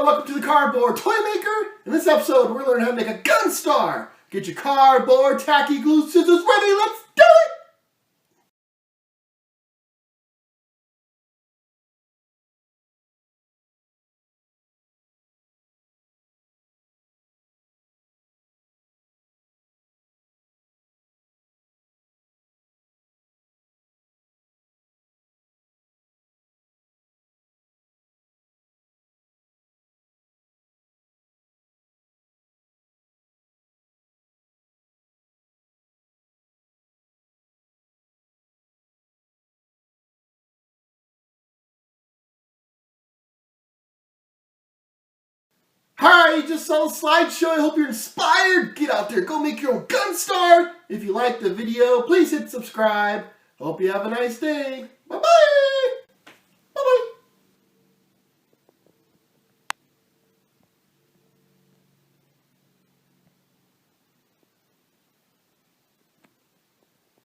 welcome to the Cardboard Toy Maker. In this episode, we're learning how to make a Gunstar. Get your cardboard, tacky, glue, scissors ready. Let's do it! Hi, you just saw the slideshow. I hope you're inspired. Get out there, go make your own Gunstar. If you liked the video, please hit subscribe. Hope you have a nice day. Bye-bye.